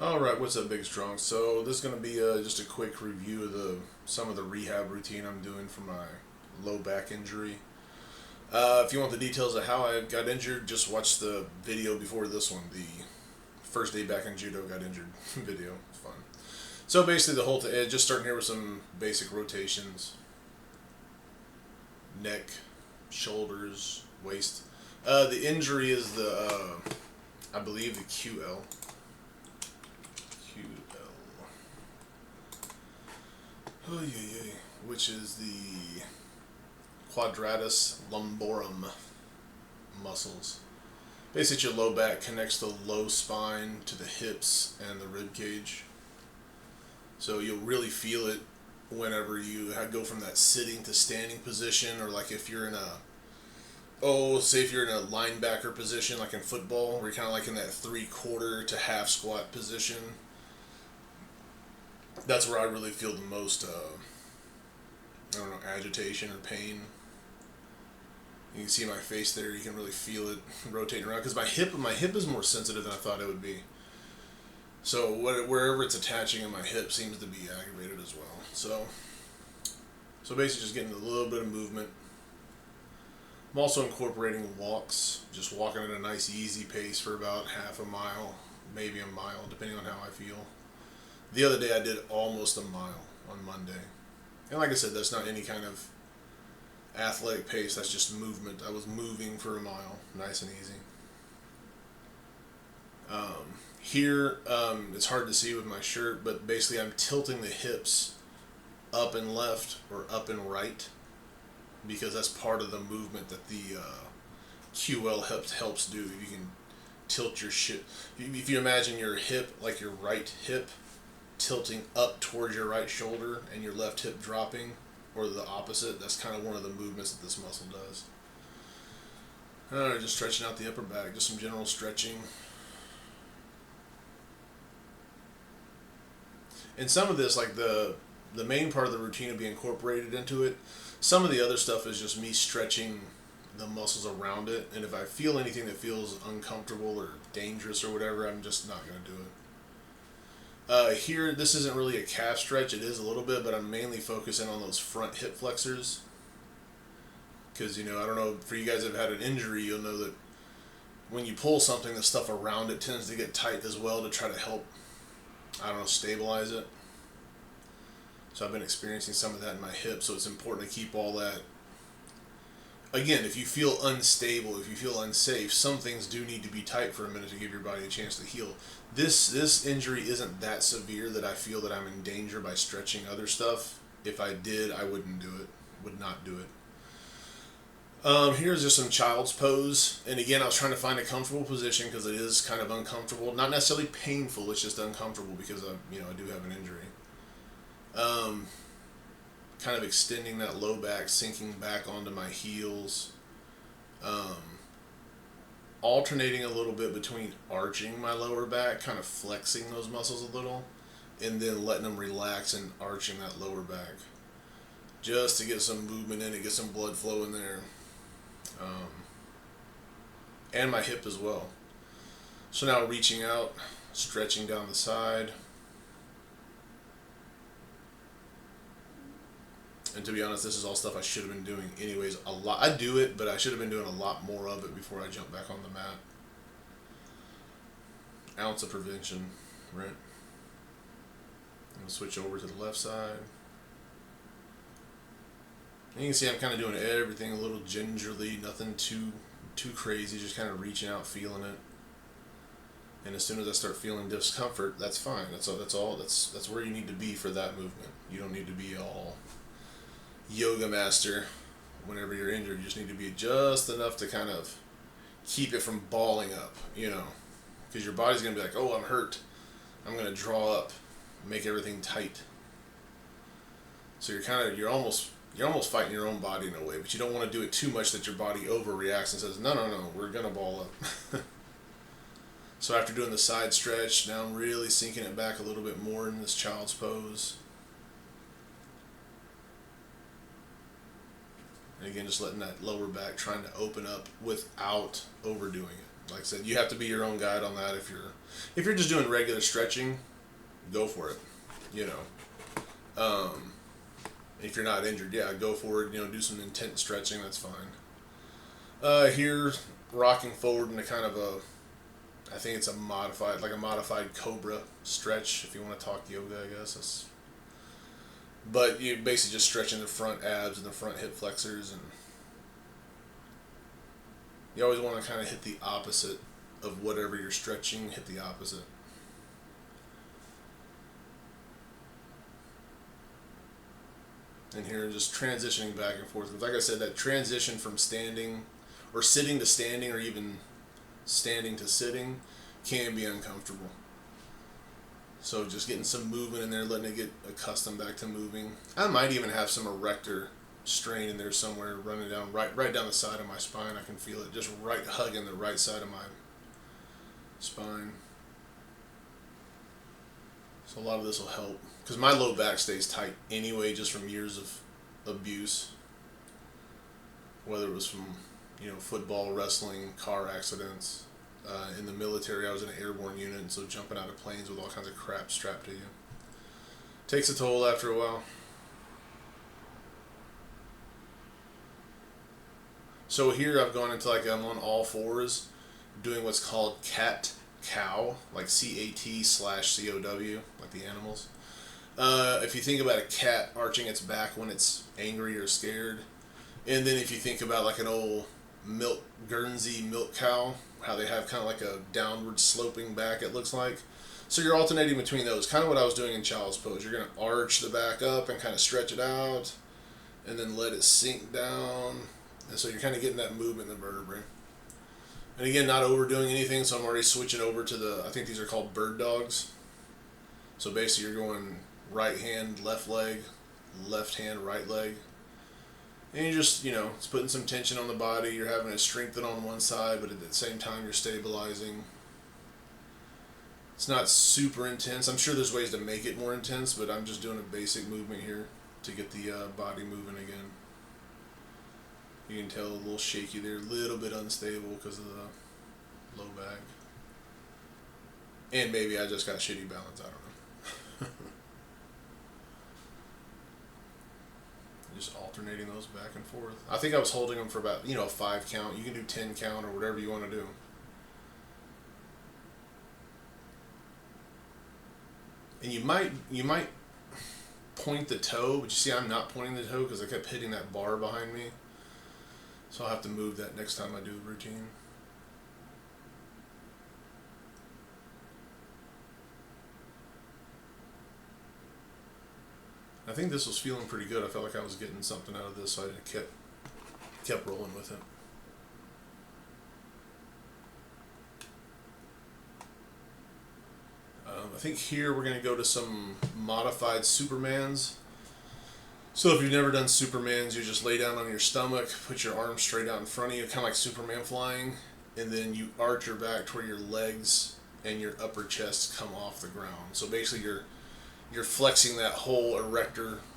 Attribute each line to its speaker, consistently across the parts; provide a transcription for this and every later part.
Speaker 1: Alright, what's up, Big Strong? So this is going to be just a quick review of some of the rehab routine I'm doing for my low back injury. If you want the details of how I got injured, just watch the video before this one, the first day back in judo got injured video. It's fun. So basically the whole thing, just starting here with some basic rotations. Neck, shoulders, waist. The injury is I believe the QL. Oh, yeah, yeah. Which is the quadratus lumborum muscles. Basically, your low back connects the low spine to the hips and the rib cage. So you'll really feel it whenever you go from that sitting to standing position, or like if you're in say if you're in a linebacker position, like in football, where you're kind of like in that 3/4 to half squat position. That's where I really feel the most, I don't know, agitation or pain. You can see my face there. You can really feel it rotating around because my hip is more sensitive than I thought it would be. So wherever it's attaching in my hip seems to be aggravated as well. So basically just getting a little bit of movement. I'm also incorporating walks, just walking at a nice easy pace for about half a mile, maybe a mile, depending on how I feel. The other day I did almost a mile on Monday. And like I said, that's not any kind of athletic pace, that's just movement. I was moving for a mile, nice and easy. Here, it's hard to see with my shirt, but basically I'm tilting the hips up and left or up and right because that's part of the movement that the QL helps do. You can tilt your shit. If you imagine your hip, like your right hip, tilting up towards your right shoulder and your left hip dropping, or the opposite, that's kind of one of the movements that this muscle does. Just stretching out the upper back, just some general stretching. And some of this, like the main part of the routine will be incorporated into it. Some of the other stuff is just me stretching the muscles around it, and if I feel anything that feels uncomfortable or dangerous or whatever, I'm just not going to do it. Here, this isn't really a calf stretch. It is a little bit, but I'm mainly focusing on those front hip flexors. Because, I don't know, for you guys that have had an injury, you'll know that when you pull something, the stuff around it tends to get tight as well to try to help, stabilize it. So I've been experiencing some of that in my hip, so it's important to keep all that. Again, if you feel unstable, if you feel unsafe, some things do need to be tight for a minute to give your body a chance to heal. This injury isn't that severe that I feel that I'm in danger by stretching other stuff. If I did, I wouldn't do it. Would not do it. Here's just some child's pose. And again, I was trying to find a comfortable position because it is kind of uncomfortable. Not necessarily painful, it's just uncomfortable because I do have an injury. Kind of extending that low back, sinking back onto my heels, alternating a little bit between arching my lower back, kind of flexing those muscles a little, and then letting them relax and arching that lower back, just to get some movement in it, get some blood flow in there, and my hip as well. So now reaching out, stretching down the side. And to be honest, this is all stuff I should have been doing anyways a lot. I do it, but I should have been doing a lot more of it before I jump back on the mat. Ounce of prevention, right? I'm going to switch over to the left side. And you can see I'm kind of doing everything a little gingerly, nothing too crazy, just kind of reaching out, feeling it. And as soon as I start feeling discomfort, that's fine. That's all. That's where you need to be for that movement. You don't need to be all yoga master whenever you're injured. You just need to be just enough to kind of keep it from balling up, because your body's going to be like, oh, I'm hurt. I'm going to draw up, make everything tight. So you're almost fighting your own body in a way, but you don't want to do it too much that your body overreacts and says, no, we're going to ball up. So after doing the side stretch, now I'm really sinking it back a little bit more in this child's pose. And again, just letting that lower back, trying to open up without overdoing it. Like I said, you have to be your own guide on that. If you're just doing regular stretching, go for it. You know, if you're not injured, yeah, go for it. You know, do some intense stretching. That's fine. Here, rocking forward into kind of a, I think it's a modified cobra stretch. If you want to talk yoga, I guess. But you basically just stretching the front abs and the front hip flexors, and you always want to kind of hit the opposite of whatever you're stretching. Hit the opposite. And here, just transitioning back and forth. Like I said, that transition from standing or sitting to standing, or even standing to sitting, can be uncomfortable. So just getting some movement in there, letting it get accustomed back to moving. I might even have some erector strain in there somewhere, running down right down the side of my spine. I can feel it just right hugging the right side of my spine. So a lot of this will help, because my low back stays tight anyway, just from years of abuse. Whether it was from, football, wrestling, car accidents. In the military, I was in an airborne unit, and so jumping out of planes with all kinds of crap strapped to you takes a toll after a while. So here I've gone into I'm on all fours, doing what's called cat-cow, like CAT/COW, like the animals. If you think about a cat arching its back when it's angry or scared, and then if you think about like an old Guernsey milk cow, how they have kind of like a downward sloping back, it looks like. So you're alternating between those. Kind of what I was doing in child's pose. You're going to arch the back up and kind of stretch it out, and then let it sink down. And so you're kind of getting that movement in the vertebrae. And again, not overdoing anything, so I'm already switching over to I think these are called bird dogs. So basically you're going right hand, left leg, left hand, right leg. And you're just, it's putting some tension on the body. You're having it strengthen on one side, but at the same time you're stabilizing. It's not super intense. I'm sure there's ways to make it more intense, but I'm just doing a basic movement here to get the body moving again. You can tell a little shaky there, a little bit unstable because of the low back. And maybe I just got shitty balance, I don't know. Just alternating those back and forth. I think I was holding them for about, a 5 count. You can do 10 count or whatever you want to do. And you might point the toe, but you see I'm not pointing the toe because I kept hitting that bar behind me. So I'll have to move that next time I do the routine. I think this was feeling pretty good. I felt like I was getting something out of this, so I kept rolling with it. I think here we're going to go to some modified Supermans. So if you've never done Supermans, you just lay down on your stomach, put your arms straight out in front of you, kind of like Superman flying, and then you arch your back to where your legs and your upper chest come off the ground. So basically you're flexing that whole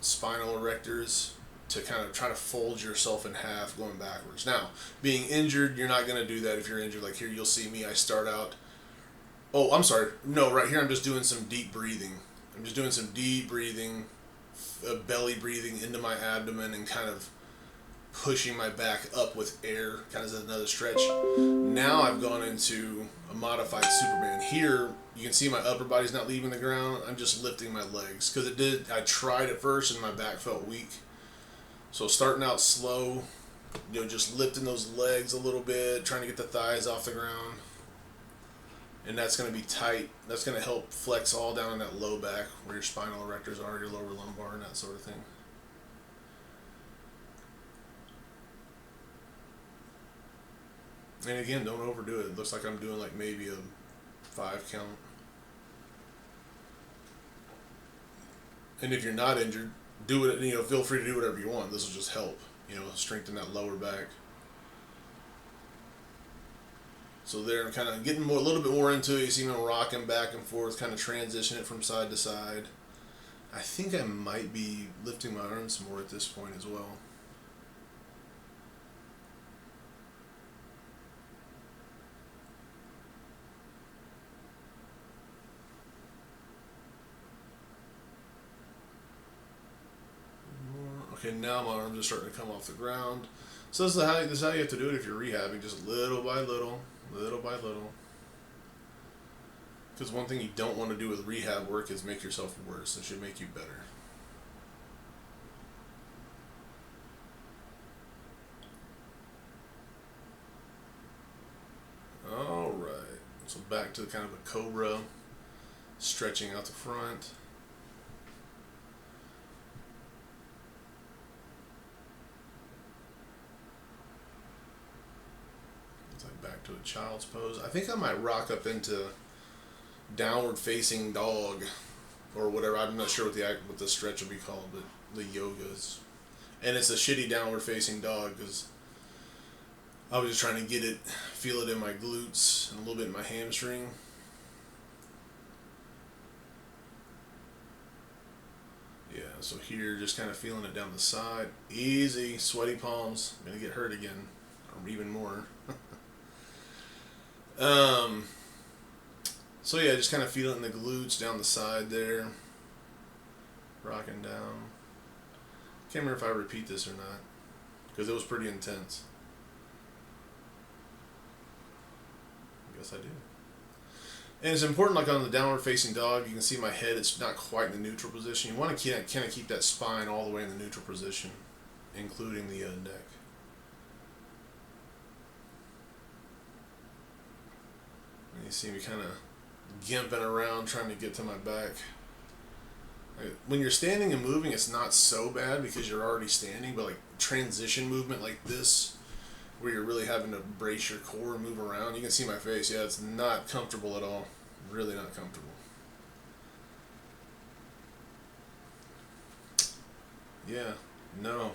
Speaker 1: spinal erectors to kind of try to fold yourself in half going backwards. Now, being injured, you're not going to do that if you're injured. Like here, you'll see me, I start out. Oh, I'm sorry. No, right here I'm just doing some deep breathing. I'm just doing some deep breathing, belly breathing into my abdomen and kind of pushing my back up with air, kind of as another stretch. Now I've gone into a modified Superman. Here, you can see my upper body's not leaving the ground. I'm just lifting my legs. Because I tried at first and my back felt weak. So starting out slow, just lifting those legs a little bit, trying to get the thighs off the ground. And that's going to be tight. That's going to help flex all down in that low back where your spinal erectors are, your lower lumbar, and that sort of thing. And again, don't overdo it. It looks like I'm doing maybe a 5 count. And if you're not injured, do it. Feel free to do whatever you want. This will just help. Strengthen that lower back. So there, I'm kind of getting a little bit more into it. You see me rocking back and forth, kind of transition it from side to side. I think I might be lifting my arms more at this point as well. Okay, now my arms are starting to come off the ground. So this is how you have to do it if you're rehabbing, just little by little, little by little. Because one thing you don't want to do with rehab work is make yourself worse. It should make you better. All right. So back to kind of a cobra, stretching out the front. It's like back to a child's pose. I think I might rock up into downward facing dog or whatever. I'm not sure what the stretch will be called, but the yogas. And it's a shitty downward facing dog because I was just trying to feel it in my glutes and a little bit in my hamstring. Yeah, so here, just kind of feeling it down the side. Easy, sweaty palms. I'm gonna get hurt again, or even more. So yeah, just kind of feel it in the glutes down the side there. Rocking down. Can't remember if I repeat this or not, because it was pretty intense. I guess I do. And it's important, like on the downward facing dog, you can see my head, it's not quite in the neutral position. You want to kind of keep that spine all the way in the neutral position, including the neck. And you see me kind of gimping around trying to get to my back. When you're standing and moving, it's not so bad because you're already standing, but like transition movement like this, where you're really having to brace your core and move around. You can see my face. Yeah, it's not comfortable at all. Really not comfortable. Yeah, no.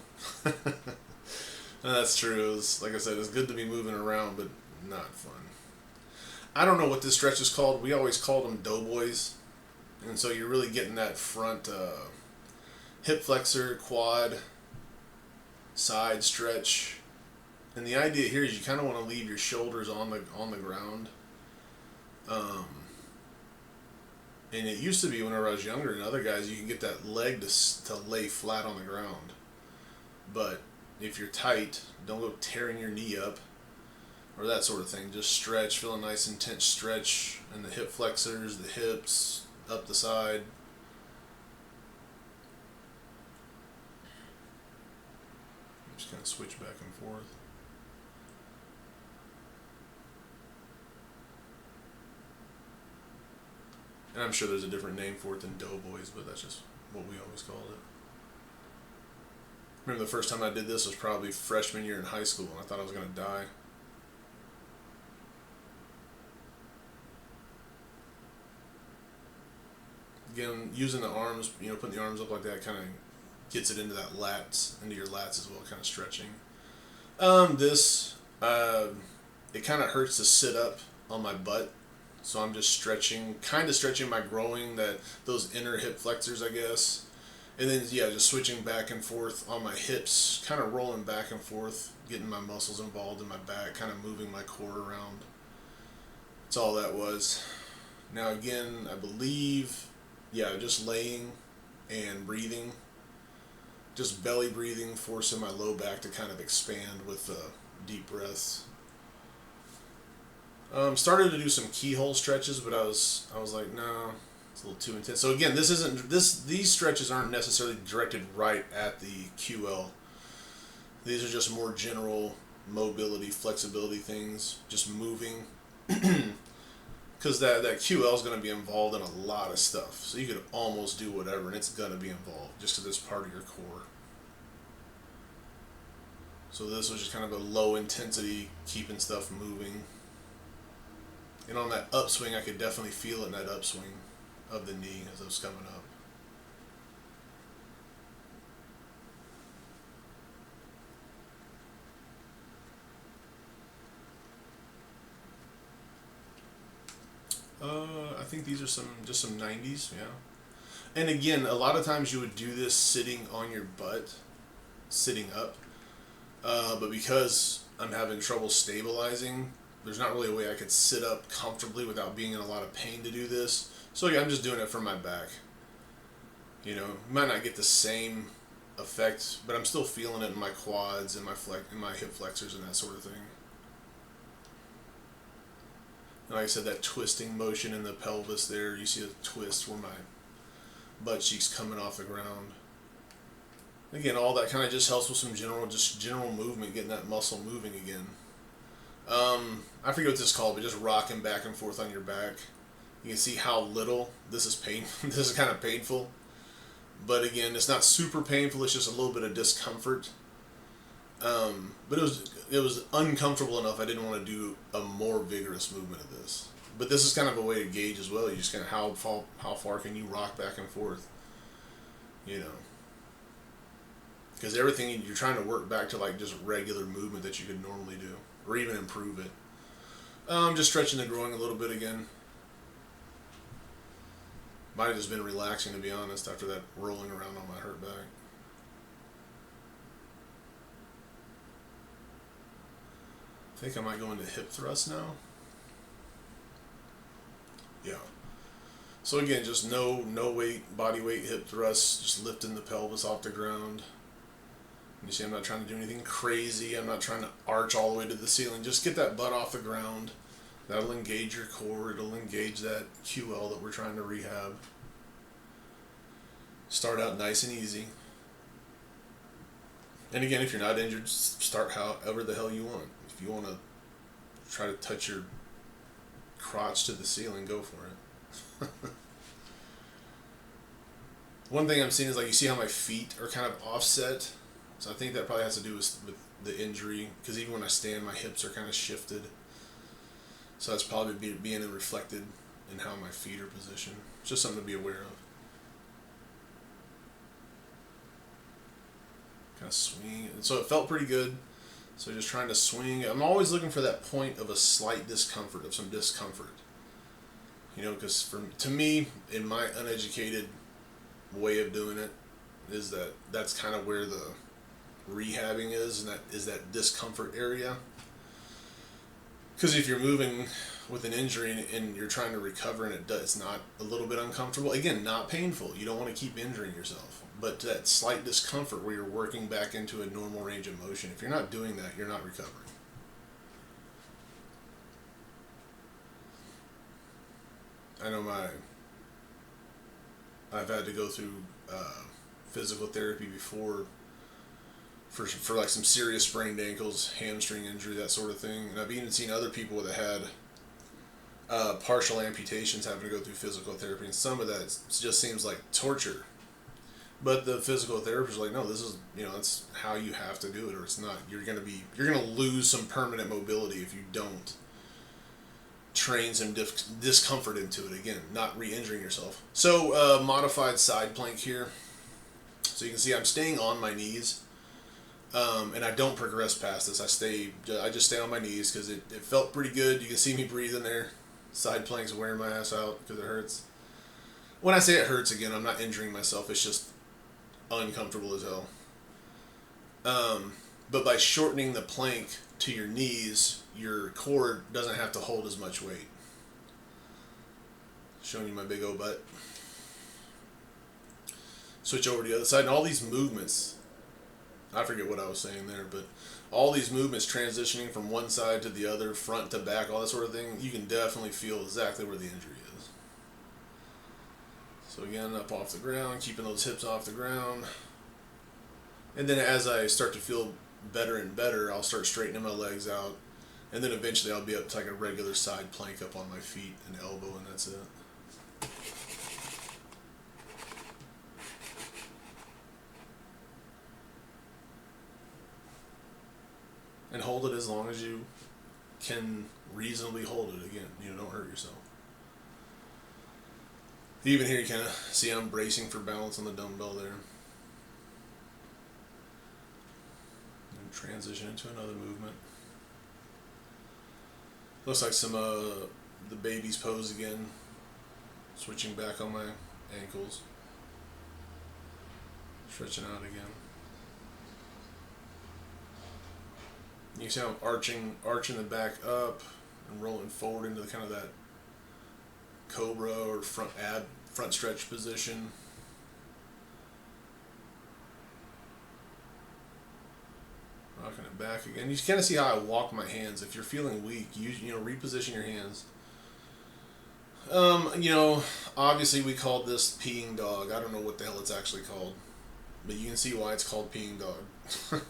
Speaker 1: That's true. Like I said, it's good to be moving around, but not fun. I don't know what this stretch is called. We always called them doughboys. And so you're really getting that front hip flexor, quad, side stretch. And the idea here is you kind of want to leave your shoulders on the ground. And it used to be whenever I was younger and other guys, you can get that leg to lay flat on the ground. But if you're tight, don't go tearing your knee up or that sort of thing. Just stretch, feel a nice intense stretch in the hip flexors, the hips, up the side. Just kind of switch back and forth. And I'm sure there's a different name for it than doughboys, but that's just what we always called it. Remember the first time I did this was probably freshman year in high school, and I thought I was going to die. Again, using the arms, putting the arms up like that kind of gets it into that lats, into your lats as well, kind of stretching. It kind of hurts to sit up on my butt. So I'm just stretching my groin, those inner hip flexors, I guess. And then, yeah, just switching back and forth on my hips, kind of rolling back and forth, getting my muscles involved in my back, kind of moving my core around. That's all that was. Now, again, I believe, yeah, just laying and breathing. Just belly breathing, forcing my low back to kind of expand with deep breaths. Started to do some keyhole stretches, but I was like, no, it's a little too intense. So again, these stretches aren't necessarily directed right at the QL. These are just more general mobility, flexibility things, just moving. Because that QL is going to be involved in a lot of stuff. So you could almost do whatever, and it's going to be involved just to this part of your core. So this was just kind of a low intensity, keeping stuff moving. And on that upswing, I could definitely feel it in that upswing of the knee as it was coming up. I think these are some 90s, yeah. And again, a lot of times you would do this sitting on your butt, sitting up. But because I'm having trouble stabilizing, there's not really a way I could sit up comfortably without being in a lot of pain to do this. So yeah, I'm just doing it for my back. You might not get the same effect, but I'm still feeling it in my quads and in my hip flexors and that sort of thing. And like I said, that twisting motion in the pelvis there, you see a twist where my butt cheeks coming off the ground. Again, all that kind of just helps with some general movement, getting that muscle moving again. I forget what this is called, but just rocking back and forth on your back. You can see how little this is this is kind of painful, but again, it's not super painful. It's just a little bit of discomfort. But it was uncomfortable enough. I didn't want to do a more vigorous movement of this. But this is kind of a way to gauge as well. You just kind of how far can you rock back and forth, you know. Because everything you're trying to work back to like just regular movement that you could normally do, or even improve it. Just stretching the groin a little bit again. Might have just been relaxing, to be honest, after that rolling around on my hurt back. I think I might go into hip thrust now. Yeah. So again, just no weight, body weight hip thrusts, just lifting the pelvis off the ground. You see, I'm not trying to do anything crazy. I'm not trying to arch all the way to the ceiling. Just get that butt off the ground. That'll engage your core. It'll engage that QL that we're trying to rehab. Start out nice and easy. And again, if you're not injured, start however the hell you want. If you want to try to touch your crotch to the ceiling, go for it. One thing I'm seeing is, like, you see how my feet are kind of offset? So I think that probably has to do with the injury, because even when I stand, my hips are kind of shifted. So that's probably being reflected in how my feet are positioned. It's just something to be aware of. Kind of swing. And so it felt pretty good. So just trying to swing. I'm always looking for that point of a slight discomfort, of some discomfort. You know, because to me, in my uneducated way of doing it, is that's kind of where the rehabbing is, and that is that discomfort area. Because if you're moving with an injury and you're trying to recover and it's not a little bit uncomfortable, again, not painful. You don't want to keep injuring yourself. But that slight discomfort where you're working back into a normal range of motion, if you're not doing that, you're not recovering. I know I've had to go through physical therapy before for like some serious sprained ankles, hamstring injury, that sort of thing. And I've even seen other people that had partial amputations having to go through physical therapy, and some of that just seems like torture. But the physical therapist is like, no, this is, that's how you have to do it, or it's not. You're gonna lose some permanent mobility if you don't train some discomfort into it. Again, not re-injuring yourself. So modified side plank here. So you can see I'm staying on my knees, and I don't progress past this. I just stay on my knees because it felt pretty good. You can see me breathing there. Side plank's wearing my ass out because it hurts. When I say it hurts, again, I'm not injuring myself. It's just uncomfortable as hell. But by shortening the plank to your knees, your core doesn't have to hold as much weight. Showing you my big old butt. Switch over to the other side, and all these movements, I forget what I was saying there, but all these movements transitioning from one side to the other, front to back, all that sort of thing, you can definitely feel exactly where the injury is. So again, up off the ground, keeping those hips off the ground. And then as I start to feel better and better, I'll start straightening my legs out. And then eventually I'll be up to like a regular side plank up on my feet and elbow, and that's it. And hold it as long as you can reasonably hold it. Again, don't hurt yourself. Even here you kind of see I'm bracing for balance on the dumbbell there. And transition into another movement. Looks like some the baby's pose again. Switching back on my ankles. Stretching out again. You see how I'm arching the back up and rolling forward into kind of that cobra or front stretch position. Rocking it back again. You kind of see how I walk my hands. If you're feeling weak, reposition your hands. Obviously we called this peeing dog. I don't know what the hell it's actually called, but you can see why it's called peeing dog.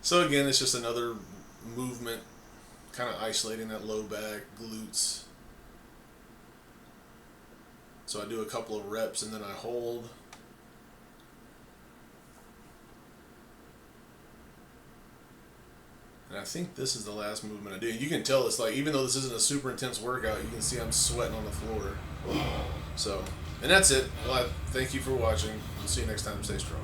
Speaker 1: So again, it's just another movement, kind of isolating that low back, glutes. So I do a couple of reps and then I hold. And I think this is the last movement I do. You can tell it's like, even though this isn't a super intense workout, you can see I'm sweating on the floor. So, and that's it. Well, thank you for watching. We'll see you next time. Stay strong.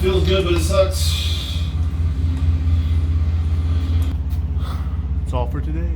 Speaker 2: Feels good, but it sucks.
Speaker 3: That's all for today.